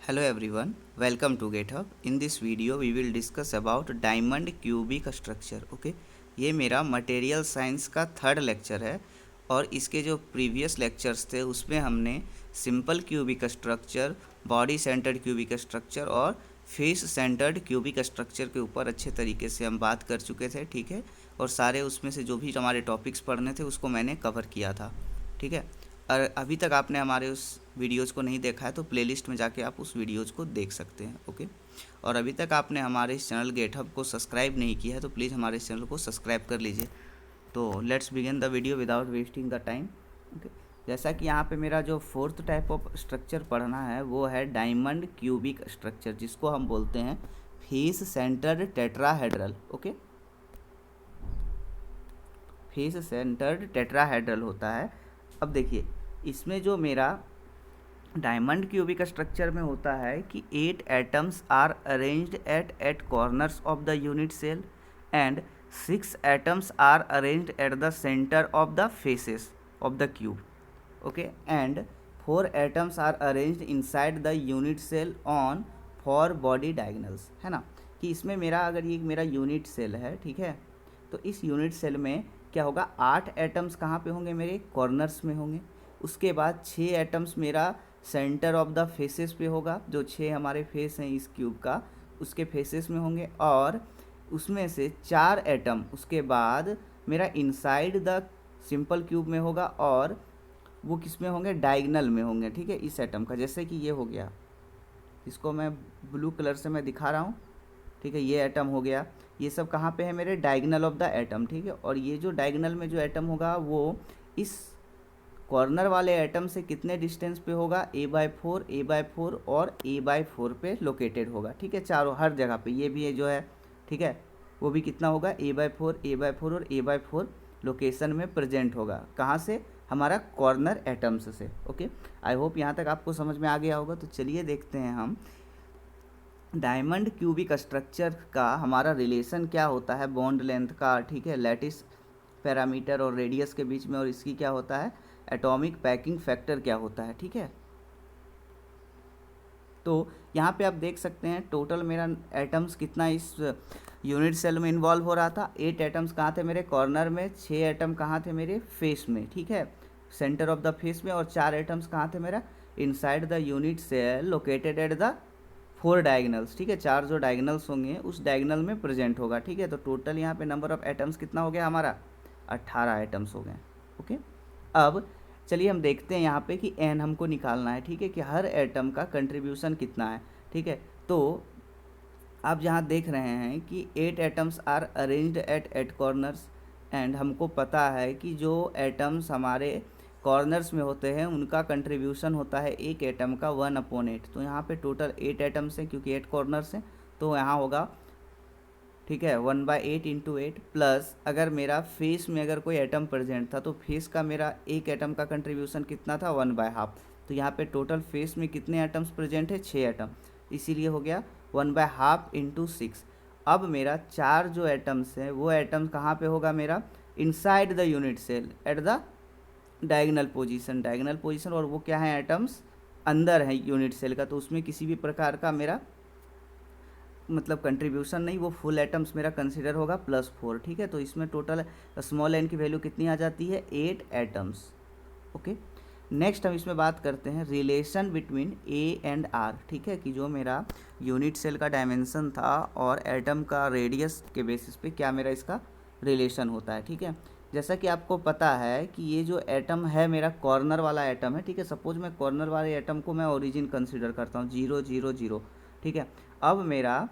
Hello everyone, welcome to GitHub. In this video we will discuss about diamond cubic structure. Okay, ये मेरा material science का third lecture है और इसके जो प्रीवियस लेक्चर्स थे उसमें हमने simple cubic structure, body centred cubic structure और फेस सेंटर्ड क्यूबिक स्ट्रक्चर के ऊपर अच्छे तरीके से हम बात कर चुके थे. ठीक है, और सारे उसमें से जो भी हमारे टॉपिक्स पढ़ने थे उसको मैंने कवर किया था. ठीक है, और अभी तक आपने हमारे उस वीडियोज़ को नहीं देखा है तो प्लेलिस्ट में जाके आप उस वीडियोज़ को देख सकते हैं. ओके, और अभी तक आपने हमारे इस चैनल गेटहब को सब्सक्राइब नहीं किया है तो प्लीज़ हमारे इस चैनल को सब्सक्राइब कर लीजिए. तो let's begin the video without wasting the time. Okay, जैसा कि यहाँ पे मेरा जो फोर्थ टाइप ऑफ स्ट्रक्चर पढ़ना है वो है डायमंड क्यूबिक स्ट्रक्चर, जिसको हम बोलते हैं face centred tetrahedral. Okay, face centred tetrahedral होता है. अब देखिए, इसमें जो मेरा डायमंड क्यूबिक स्ट्रक्चर में होता है कि 8 atoms are arranged at corners of the unit cell and 6 atoms are arranged at the centre of the faces of the cube. Okay, and 4 atoms are arranged inside the unit cell on 4 body diagonals. है ना, कि इसमें मेरा अगर ये मेरा unit cell है, ठीक है, तो इस यूनिट सेल में क्या होगा, 8 एटम्स कहाँ पे होंगे, मेरे कॉर्नर्स में होंगे. उसके बाद 6 एटम्स मेरा सेंटर ऑफ द फेसेस पे होगा, जो 6 हमारे फेस हैं इस क्यूब का उसके फेसेस में होंगे. और उसमें से 4 एटम उसके बाद मेरा इनसाइड द सिंपल क्यूब में होगा और वो किस में होंगे, डायगोनल में होंगे. ठीक है, इस एटम का, जैसे कि ये हो गया, इसको मैं ब्लू कलर से मैं दिखा रहा हूँ. ठीक है, ये एटम हो गया, ये सब कहाँ पे है, मेरे डायगोनल ऑफ द एटम. ठीक है, और ये जो डायगोनल में जो एटम होगा वो इस कॉर्नर वाले एटम से कितने डिस्टेंस पे होगा, a/4, a/4 और a/4 पे लोकेटेड होगा. ठीक है, चारों हर जगह पे, ये भी है जो है, ठीक है, वो भी कितना होगा, a/4, a/4 और a/4 लोकेशन में प्रेजेंट होगा. कहाँ से, हमारा कॉर्नर एटम्स से. ओके, आई होप यहाँ तक आपको समझ में आ गया होगा. तो चलिए देखते हैं हम डायमंड क्यूबिक स्ट्रक्चर का हमारा रिलेशन क्या होता है बॉन्ड लेंथ का. ठीक है, लैटिस पैरामीटर और रेडियस के बीच में, और इसकी क्या होता है, एटॉमिक पैकिंग फैक्टर क्या होता है. ठीक है, तो यहाँ पे आप देख सकते हैं टोटल मेरा एटम्स कितना इस यूनिट सेल में इन्वॉल्व हो रहा था. 8 एटम्स कहाँ थे, मेरे कॉर्नर में. 6 एटम कहाँ थे, मेरे फेस में. ठीक है, सेंटर ऑफ द फेस में. और 4 एटम्स कहाँ थे, मेरा inside the unit cell located at the 4 diagonals. ठीक है, 4 जो डायगोनल्स होंगे उस डायगोनल में प्रेजेंट होगा. ठीक है, तो टोटल यहाँ पे नंबर ऑफ एटम्स कितना हो गया हमारा, 18 एटम्स हो गए. ओके, अब चलिए हम देखते हैं यहाँ पे कि एन हमको निकालना है. ठीक है, कि हर एटम का कंट्रीब्यूशन कितना है. ठीक है, तो आप जहाँ देख रहे हैं कि 8 atoms are arranged at corners, and हमको पता है कि जो एटम्स हमारे कॉर्नर्स में होते हैं उनका कंट्रीब्यूशन होता है एक एटम का 1/8. तो यहाँ पे टोटल 8 एटम्स हैं क्योंकि 8 कॉर्नर्स हैं, तो यहाँ होगा, ठीक है, 1/8 इंटू 8 प्लस अगर मेरा फेस में अगर कोई एटम प्रेजेंट था तो फेस का मेरा एक एटम का कंट्रीब्यूशन कितना था, 1/2. तो यहाँ पे टोटल फेस में कितने एटम्स प्रेजेंट है, 6 एटम, इसीलिए हो गया 1/2 इंटू 6. अब मेरा 4 जो एटम्स हैं वो एटम्स कहाँ पे होगा, मेरा inside the unit cell at the diagonal position. और वो क्या है, एटम्स अंदर है यूनिट सेल का, तो उसमें किसी भी प्रकार का मेरा मतलब कंट्रीब्यूशन नहीं, वो फुल एटम्स मेरा कंसिडर होगा +4. ठीक है, तो इसमें टोटल स्मॉल एन की वैल्यू कितनी आ जाती है, 8 एटम्स. ओके, नेक्स्ट हम इसमें बात करते हैं relation between A and R. ठीक है, कि जो मेरा यूनिट सेल का डायमेंशन था और एटम का रेडियस के बेसिस पे क्या मेरा इसका रिलेशन होता है. ठीक है, जैसा कि आपको पता है कि ये जो एटम है मेरा कॉर्नर वाला एटम है. ठीक है, सपोज मैं कॉर्नर वाले एटम को मैं ओरिजिन कंसिडर करता हूँ 0 0 0. ठीक है, अब मेरा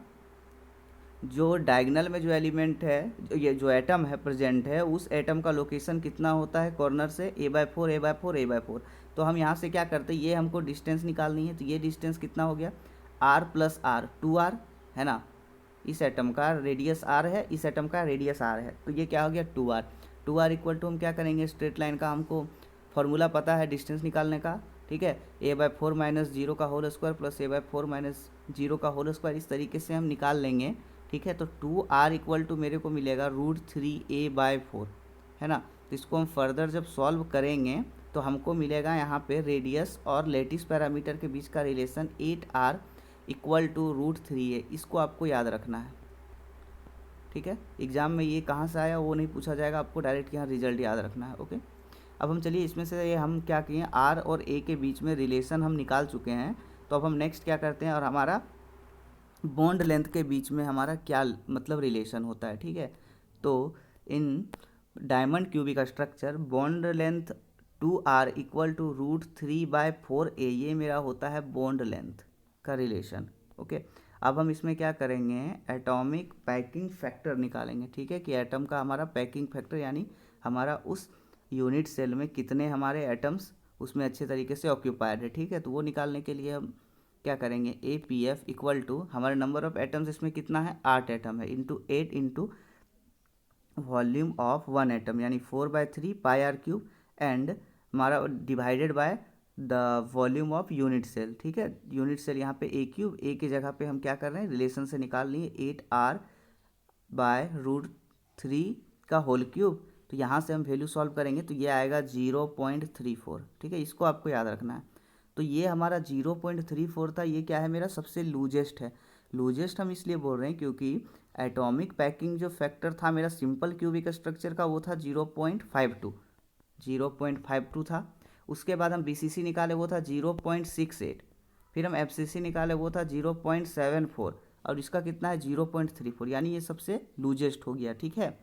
जो डायगोनल में जो एलिमेंट है, ये जो एटम है प्रेजेंट है, उस एटम का लोकेशन कितना होता है कॉर्नर से, a/4 a/4 a/4. तो हम यहाँ से क्या करते हैं, ये हमको डिस्टेंस निकालनी है, तो ये डिस्टेंस कितना हो गया, r + r 2r, है ना. इस एटम का रेडियस r है, इस एटम का रेडियस r है, तो ये क्या हो गया 2r. 2r इक्वल टू हम क्या करेंगे, स्ट्रेट लाइन का हमको फॉर्मूला पता है डिस्टेंस निकालने का. ठीक है, a/4 - 0 का होल स्क्वायर प्लस a/4 - 0 का होल स्क्वायर, इस तरीके से हम निकाल लेंगे. ठीक है, तो 2r इक्वल टू मेरे को मिलेगा √3a/4, है ना. तो इसको हम फर्दर जब सॉल्व करेंगे तो हमको मिलेगा यहाँ पे रेडियस और लेटिस पैरामीटर के बीच का रिलेशन 8r इक्वल टू √3 है। इसको आपको याद रखना है, ठीक है। एग्जाम में ये कहाँ से आया वो नहीं पूछा जाएगा, आपको डायरेक्ट यहाँ रिजल्ट याद रखना है। ओके, अब हम चलिए इसमें से ये हम क्या किए, आर और ए के बीच में रिलेशन हम निकाल चुके हैं। तो अब हम नेक्स्ट क्या करते हैं, और हमारा बॉन्ड लेंथ के बीच में हमारा क्या मतलब रिलेशन होता है, ठीक है। तो in diamond cubic structure bond length 2r equal to √3/4a, ये मेरा होता है बॉन्ड लेंथ का रिलेशन। ओके, अब हम इसमें क्या करेंगे, एटॉमिक पैकिंग फैक्टर निकालेंगे, ठीक है, कि एटम का हमारा पैकिंग फैक्टर यानी हमारा उस यूनिट सेल में कितने हमारे एटम्स उसमें अच्छे तरीके से ऑक्यूपाइड है, ठीक है। तो वो निकालने के लिए हम क्या करेंगे, APF इक्वल टू हमारे नंबर ऑफ एटम्स इसमें कितना है, 8 एटम है, into 8 into volume of 1 atom यानी 4/3 πr³ एंड हमारा divided by the volume of unit cell, ठीक है। यूनिट सेल यहाँ पे A³ ए की जगह पे हम क्या कर रहे हैं, रिलेशन से निकाल लिए 8r/√3 का होल क्यूब। तो यहाँ से हम वैल्यू सॉल्व करेंगे तो ये आएगा 0.34, ठीक है। इसको आपको याद रखना है। तो ये हमारा 0.34 था, ये क्या है, मेरा सबसे लूजेस्ट है। लूजेस्ट हम इसलिए बोल रहे हैं क्योंकि एटॉमिक पैकिंग जो फैक्टर था मेरा सिंपल क्यूबिक स्ट्रक्चर का वो था 0.52 था। उसके बाद हम BCC निकाले वो था 0.68, फिर हम FCC निकाले वो था 0.74 और इसका कितना है 0.34, यानी ये सबसे लूजेस्ट हो गया, ठीक है।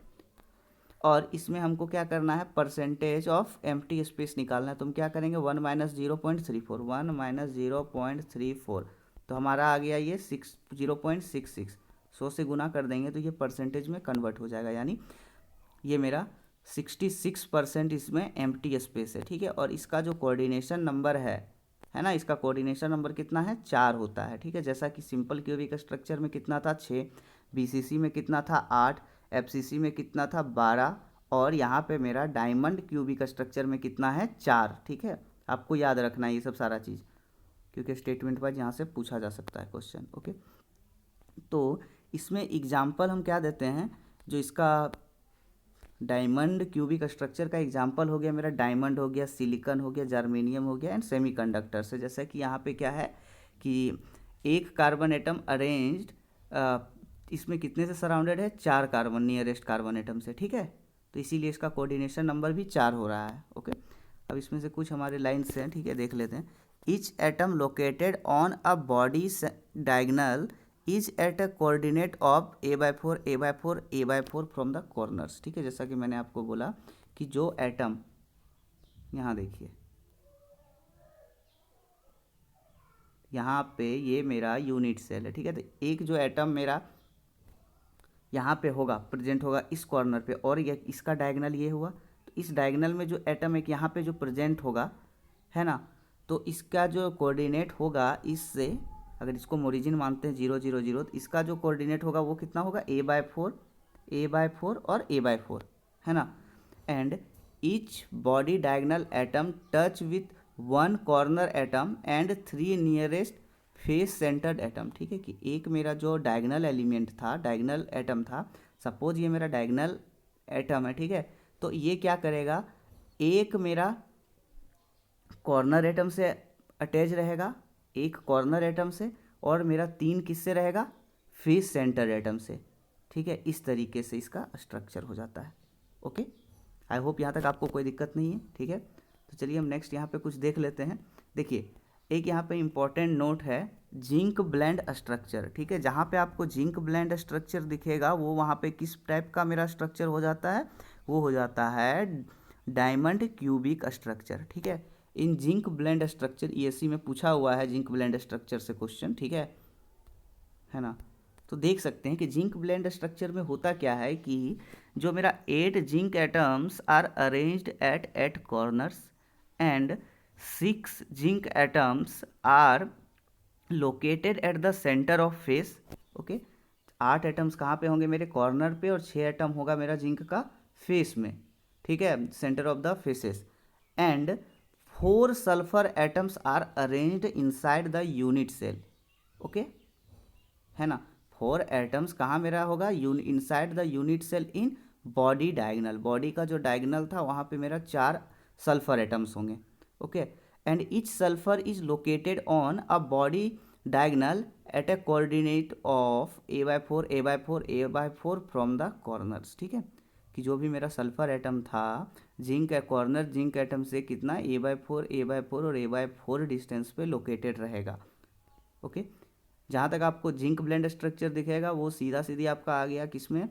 और इसमें हमको क्या करना है, परसेंटेज ऑफ एम्प्टी स्पेस निकालना है। तो हम क्या करेंगे, 1 - 0.34, 1 - 0.34, तो हमारा आ गया ये 0.66। 100 से गुना कर देंगे तो ये परसेंटेज में कन्वर्ट हो जाएगा, यानी ये मेरा 66% इसमें एम्प्टी स्पेस है, ठीक है। और इसका जो कोऑर्डिनेशन नंबर है ना, इसका कोऑर्डिनेशन नंबर कितना है, 4 होता है, ठीक है। जैसा कि सिंपल क्यूबिक स्ट्रक्चर में कितना था, 6, BCC में कितना था, 8, FCC में कितना था, 12, और यहाँ पे मेरा डायमंड क्यूबिक स्ट्रक्चर में कितना है, 4, ठीक है। आपको याद रखना है ये सब सारा चीज़, क्योंकि स्टेटमेंट वाइज यहाँ से पूछा जा सकता है क्वेश्चन। ओके, तो इसमें एग्जाम्पल हम क्या देते हैं, जो इसका डायमंड क्यूबिक स्ट्रक्चर का एग्जाम्पल हो गया मेरा, डायमंड हो गया, सिलिकॉन हो गया, जर्मेनियम हो गया एंड सेमीकंडक्टर से। जैसे कि यहाँ पे क्या है कि एक कार्बन एटम अरेंज्ड, इसमें कितने से सराउंडेड है, 4 कार्बन, नियरेस्ट कार्बन एटम से, ठीक है। तो इसीलिए इसका कोऑर्डिनेशन नंबर भी 4 हो रहा है। ओके, अब इसमें से कुछ हमारे लाइन्स हैं, ठीक है, देख लेते हैं। Each atom located on a body diagonal is at a coordinate of a/4 a/4 a/4 from the corners, ठीक है। जैसा कि मैंने आपको बोला कि जो एटम, यहाँ देखिए, यहाँ पे ये मेरा यूनिट सेल है, ठीक है। तो एक जो एटम मेरा यहाँ पे होगा, प्रेजेंट होगा इस कॉर्नर पे, और ये इसका डायगनल ये हुआ, तो इस डायगनल में जो एटम एक यहाँ पे जो प्रेजेंट होगा, है ना, तो इसका जो कोऑर्डिनेट होगा, इससे अगर इसको ओरिजिन मानते हैं 0 0 0, तो इसका जो कोऑर्डिनेट होगा वो कितना होगा, a/4 और a/4, है ना। And each body diagonal atom touch with 1 corner atom and 3 nearest face centred atom, ठीक है। कि एक मेरा जो डायगनल एलिमेंट था, डायगनल एटम था, सपोज ये मेरा डायगनल एटम है, ठीक है। तो ये क्या करेगा, एक मेरा कॉर्नर एटम से अटैच रहेगा, एक कॉर्नर एटम से, और मेरा 3 किससे रहेगा, फेस सेंटर एटम से, ठीक है। इस तरीके से इसका स्ट्रक्चर हो जाता है। ओके, आई होप यहाँ तक आपको कोई दिक्कत नहीं है, ठीक है। तो चलिए हम नेक्स्ट यहाँ पे कुछ देख लेते हैं। देखिए, एक यहाँ पे इम्पॉर्टेंट नोट है, जिंक ब्लेंड स्ट्रक्चर, ठीक है। जहाँ पे आपको जिंक ब्लेंड स्ट्रक्चर दिखेगा वो वहाँ पे किस टाइप का मेरा स्ट्रक्चर हो जाता है, वो हो जाता है डायमंड क्यूबिक स्ट्रक्चर, ठीक है। इन जिंक ब्लेंड स्ट्रक्चर, ESC में पूछा हुआ है जिंक ब्लेंड स्ट्रक्चर से क्वेश्चन, ठीक है ना। तो देख सकते हैं कि जिंक ब्लेंड स्ट्रक्चर में होता क्या है कि जो मेरा 8 zinc atoms are arranged at 8 corners and 6 zinc atoms are located at the centre of face. Okay, 8 atoms कहाँ पे होंगे मेरे, कॉर्नर पे, और 6 एटम होगा मेरा जिंक का फेस में, ठीक है, centre of the faces. And 4 sulphur atoms are arranged inside the unit cell. Okay, है ना। 4 एटम्स कहाँ मेरा होगा, inside the unit cell in body diagonal, body का जो डायगनल था वहाँ पे मेरा 4 सल्फर एटम्स होंगे, okay. And each sulphur is located on a body diagonal at a coordinate of a/4 a/4 a/4 from the corners, ठीक है। कि जो भी मेरा सल्फर एटम था जिंक कॉर्नर जिंक एटम से कितना a/4 a/4 और a/4 डिस्टेंस पे लोकेटेड रहेगा, ओके। जहाँ तक आपको जिंक ब्लेंड स्ट्रक्चर दिखेगा वो सीधा सीधी आपका आ गया किसमें,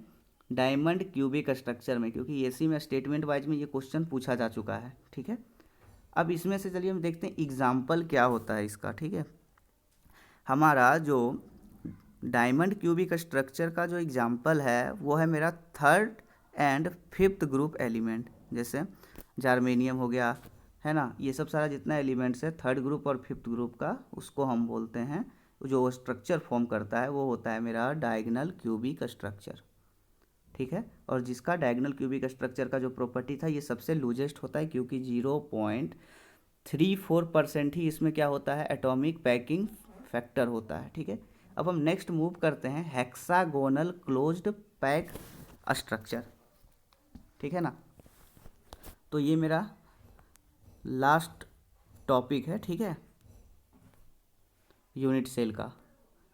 डायमंड क्यूबिक स्ट्रक्चर में, क्योंकि एसी में स्टेटमेंट वाइज में ये क्वेश्चन पूछा जा चुका है, ठीक है। अब इसमें से चलिए हम देखते हैं एग्जाम्पल क्या होता है इसका, ठीक है। हमारा जो डायमंड क्यूबिक स्ट्रक्चर का जो एग्जाम्पल है वो है मेरा third and fifth group element, जैसे जार्मेनियम हो गया, है ना। ये सब सारा जितना एलिमेंट्स है थर्ड ग्रुप और फिफ्थ ग्रुप का, उसको हम बोलते हैं, जो स्ट्रक्चर फॉर्म करता है वो होता है मेरा डायगोनल क्यूबिक स्ट्रक्चर, ठीक है। और जिसका डायगोनल क्यूबिक स्ट्रक्चर का जो प्रॉपर्टी था ये सबसे लूजेस्ट होता है, क्योंकि 0.34% ही इसमें क्या होता है, एटॉमिक पैकिंग फैक्टर होता है, ठीक है। अब हम नेक्स्ट मूव करते हैं हेक्सागोनल क्लोज्ड पैक स्ट्रक्चर, ठीक है ना। तो ये मेरा लास्ट टॉपिक है, ठीक है, यूनिट सेल का।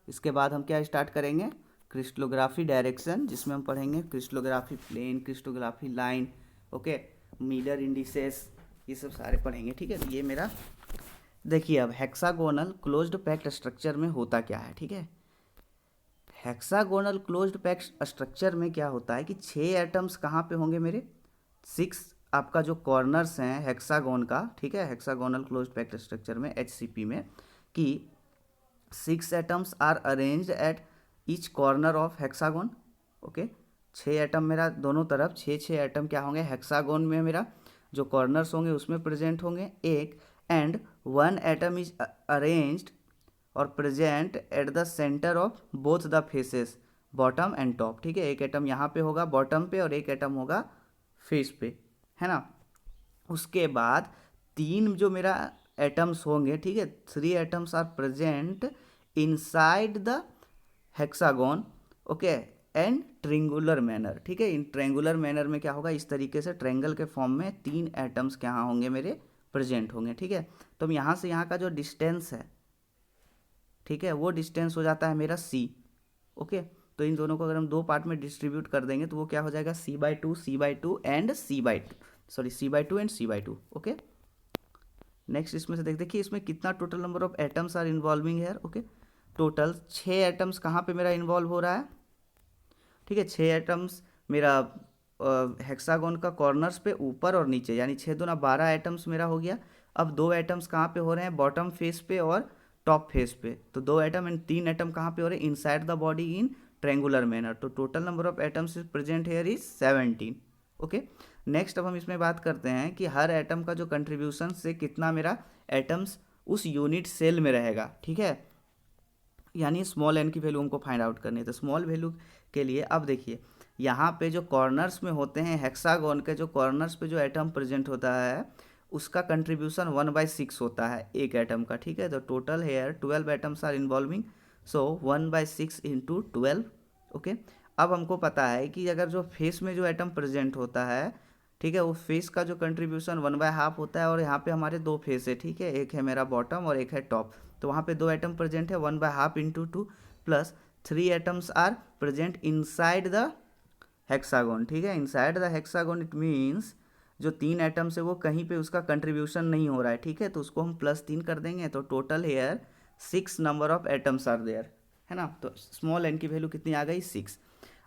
इसके बाद हम क्या स्टार्ट करेंगे, क्रिस्टलोग्राफी डायरेक्शन, जिसमें हम पढ़ेंगे crystallography plane, crystallography line, okay, Miller indices, ये सब सारे पढ़ेंगे, ठीक है। तो ये मेरा देखिए, अब हेक्सागोनल क्लोज्ड पैक्ड स्ट्रक्चर में होता क्या है, ठीक है। हेक्सागोनल क्लोज्ड पैक्ड स्ट्रक्चर में क्या होता है कि 6 एटम्स कहाँ पे होंगे मेरे, 6 आपका जो कॉर्नर्स हैं हेक्सागोन का, ठीक है, हेक्सागोनल क्लोज्ड पैक्ड स्ट्रक्चर में HCP में, कि 6 atoms are arranged at each corner of hexagon, okay. 6 atom मेरा दोनों तरफ 6 एटम क्या होंगे हेक्सागोन में, मेरा जो कॉर्नर्स होंगे उसमें प्रेजेंट होंगे एक, एंड 1 एटम इज अरेंज्ड और present at the centre of both the faces bottom and top, ठीक है। एक एटम यहाँ पे होगा बॉटम पे और एक एटम होगा फेस पे, है ना। उसके बाद 3 जो मेरा एटम्स होंगे, ठीक है, 3 atoms are present inside the hexagon, okay, and triangular manner, ठीक है। इन ट्रेंगुलर मैनर में क्या होगा, इस तरीके से ट्रेंगल के फॉर्म में 3 एटम्स क्या होंगे मेरे प्रेजेंट होंगे, ठीक है। तो यहाँ से यहाँ का जो डिस्टेंस है, ठीक है, वो डिस्टेंस हो जाता है मेरा C, ओके। तो इन दोनों को अगर हम 2 पार्ट में डिस्ट्रीब्यूट कर देंगे तो वो क्या हो जाएगा C/2 and C/2 and C/2, okay. Next इसमें से देखिए इसमें कितना total number of atoms are involving है, ओके। टोटल 6 एटम्स कहाँ पे मेरा इन्वॉल्व हो रहा है, ठीक है। 6 एटम्स मेरा हेक्सागोन का कॉर्नर्स पे ऊपर और नीचे, यानी 6 दूना 12 एटम्स मेरा हो गया। अब 2 एटम्स कहाँ पे हो रहे हैं, बॉटम फेस पे और टॉप फेस पे। तो 2 एटम एंड 3 एटम कहाँ पे हो रहे हैं, inside the body in triangular manner. तो total number of atoms is present here is 17, okay. Next अब हम इसमें बात करते हैं कि हर एटम का जो कंट्रीब्यूशन से कितना मेरा एटम्स उस यूनिट सेल में रहेगा, ठीक है। यानी स्मॉल एन की वैल्यू हमको फाइंड आउट करनी है। तो स्मॉल वैल्यू के लिए अब देखिए यहाँ पे जो कॉर्नर्स में होते हैं हेक्सागोन के, जो कॉर्नर्स पे जो एटम प्रेजेंट होता है उसका कंट्रीब्यूशन 1/6 होता है एक एटम का, ठीक है। तो total here 12 atoms are involving, so 1/6 into 12, okay. अब हमको पता है कि अगर जो फेस में जो एटम प्रेजेंट होता है, ठीक है, वो फेस का जो कंट्रीब्यूशन 1/2 होता है, और यहाँ पे हमारे 2 फेस है, ठीक है, एक है मेरा बॉटम और एक है टॉप। तो वहाँ पे 2 एटम प्रेजेंट है, 1/2 into 2 plus 3 atoms are present inside the hexagon, ठीक है। Inside the hexagon it means जो 3 एटम्स है वो कहीं पे उसका कंट्रीब्यूशन नहीं हो रहा है, ठीक है। तो उसको हम +3 कर देंगे, तो total here 6 number of atoms are there, है ना। तो स्मॉल एन की वैल्यू कितनी आ गई, 6।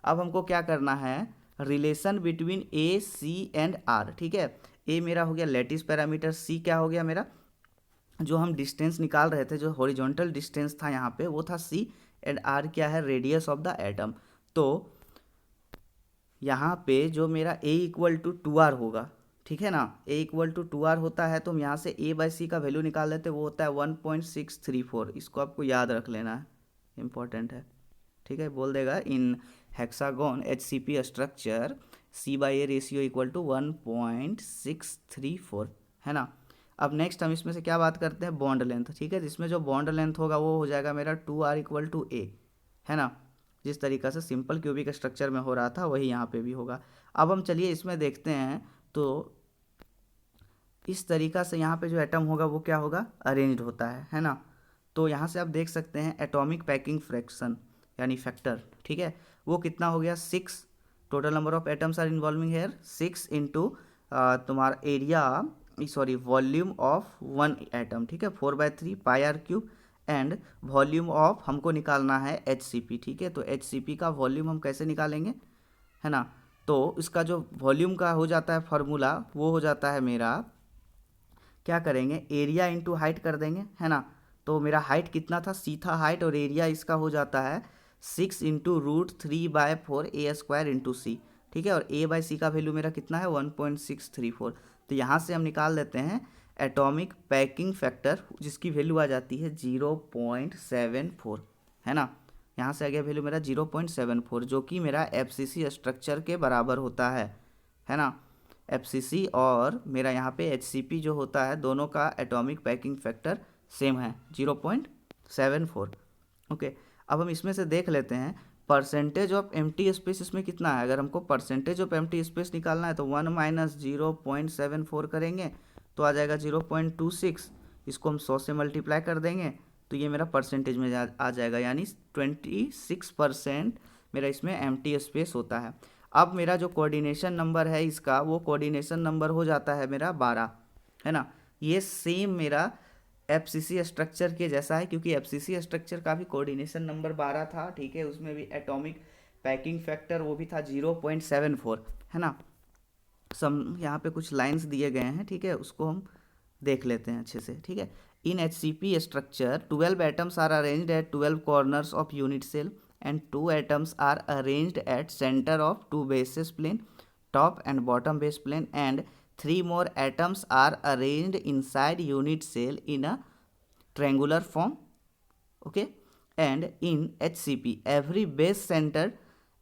अब हमको क्या करना है, relation between AC and R, ठीक है। A मेरा हो गया लैटिस पैरामीटर, C क्या हो गया मेरा जो हम डिस्टेंस निकाल रहे थे, जो हॉरिजॉन्टल डिस्टेंस था यहाँ पे वो था C, एंड R क्या है, रेडियस ऑफ द एटम। तो यहाँ पे जो मेरा A = 2R होगा, ठीक है ना। A = 2R होता है, तो हम यहाँ से A/C का वैल्यू निकाल लेते, वो होता है 1.634। इसको आपको याद रख लेना है, इम्पॉर्टेंट है, ठीक है। बोल देगा in hexagon HCP structure C/A ratio = 1.634, है ना। अब नेक्स्ट हम इसमें से क्या बात करते हैं, बॉन्ड लेंथ, ठीक है। जिसमें जो बॉन्ड लेंथ होगा वो हो जाएगा मेरा 2R = A, है ना। जिस तरीका से सिंपल क्यूबिक स्ट्रक्चर में हो रहा था वही यहाँ पे भी होगा। अब हम चलिए इसमें देखते हैं, तो इस तरीका से यहाँ पे जो एटम होगा वो क्या होगा, अरेंज्ड होता है ना। तो यहाँ से आप देख सकते हैं एटॉमिक पैकिंग फ्रैक्शन यानी फैक्टर, ठीक है, वो कितना हो गया 6। Total number of atoms are involving here 6 into तुम्हारा area sorry volume of one atom, ठीक है, 4/3 pi r cube and volume of हमको निकालना है HCP, ठीक है। तो HCP का वॉल्यूम हम कैसे निकालेंगे, है ना। तो इसका जो वॉल्यूम का हो जाता है फार्मूला वो हो जाता है मेरा, क्या करेंगे, एरिया इंटू हाइट कर देंगे, है ना। तो मेरा हाइट कितना था, सी था हाइट, और एरिया इसका हो जाता है 6 इंटू √3/4 A² इंटू सी, ठीक है। और A/C का वैल्यू मेरा कितना है 1.634। तो यहाँ से हम निकाल देते हैं एटॉमिक पैकिंग फैक्टर, जिसकी वैल्यू आ जाती है 0.74, है ना। यहाँ से आ गया वैल्यू मेरा 0.74, जो कि मेरा FCC स्ट्रक्चर के बराबर होता है ना। FCC और मेरा यहाँ पे HCP जो होता है, दोनों का एटॉमिक पैकिंग फैक्टर सेम है 0.74। ओके, अब हम इसमें से देख लेते हैं परसेंटेज ऑफ एम्प्टी स्पेस इसमें कितना है। अगर हमको परसेंटेज ऑफ एम्प्टी स्पेस निकालना है तो 1 - 0.74 करेंगे तो आ जाएगा 0.26। इसको हम 100 से मल्टीप्लाई कर देंगे तो ये मेरा परसेंटेज में आ जाएगा, यानी 26% मेरा इसमें एम्प्टी स्पेस होता है। अब मेरा जो कोऑर्डिनेशन नंबर है इसका, वो कोऑर्डिनेशन नंबर हो जाता है मेरा 12, है ना। ये सेम मेरा FCC स्ट्रक्चर के जैसा है, क्योंकि FCC स्ट्रक्चर का भी कोऑर्डिनेशन नंबर 12 था, ठीक है। उसमें भी एटॉमिक पैकिंग फैक्टर वो भी था 0.74, है ना। सम यहाँ पे कुछ लाइंस दिए गए हैं, ठीक है, उसको हम देख लेते हैं अच्छे से, ठीक है। In HCP structure 12 atoms are arranged at 12 corners of unit cell and 2 atoms are arranged at center of 2 bases plane, top and bottom base plane, and 3 more atoms are arranged inside unit cell in a triangular form. Okay, and in HCP every base center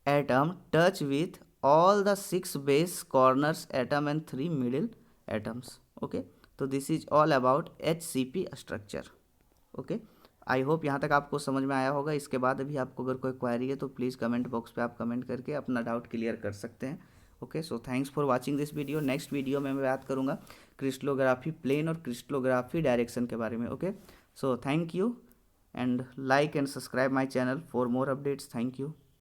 atom touch with all the 6 base corners atom and 3 middle atoms. Okay, so this is all about HCP structure. Okay, I hope यहाँ तक आपको समझ में आया होगा। इसके बाद अभी आपको अगर कोई क्वेरी है तो प्लीज़ कमेंट बॉक्स पे आप कमेंट करके अपना डाउट क्लियर कर सकते हैं। Okay, so thanks for watching this video. Next video में मैं बात करूँगा क्रिस्टलोग्राफी प्लेन और क्रिस्टलोग्राफी डायरेक्शन के बारे में। Okay, so thank you and like and subscribe my channel for more updates. Thank you.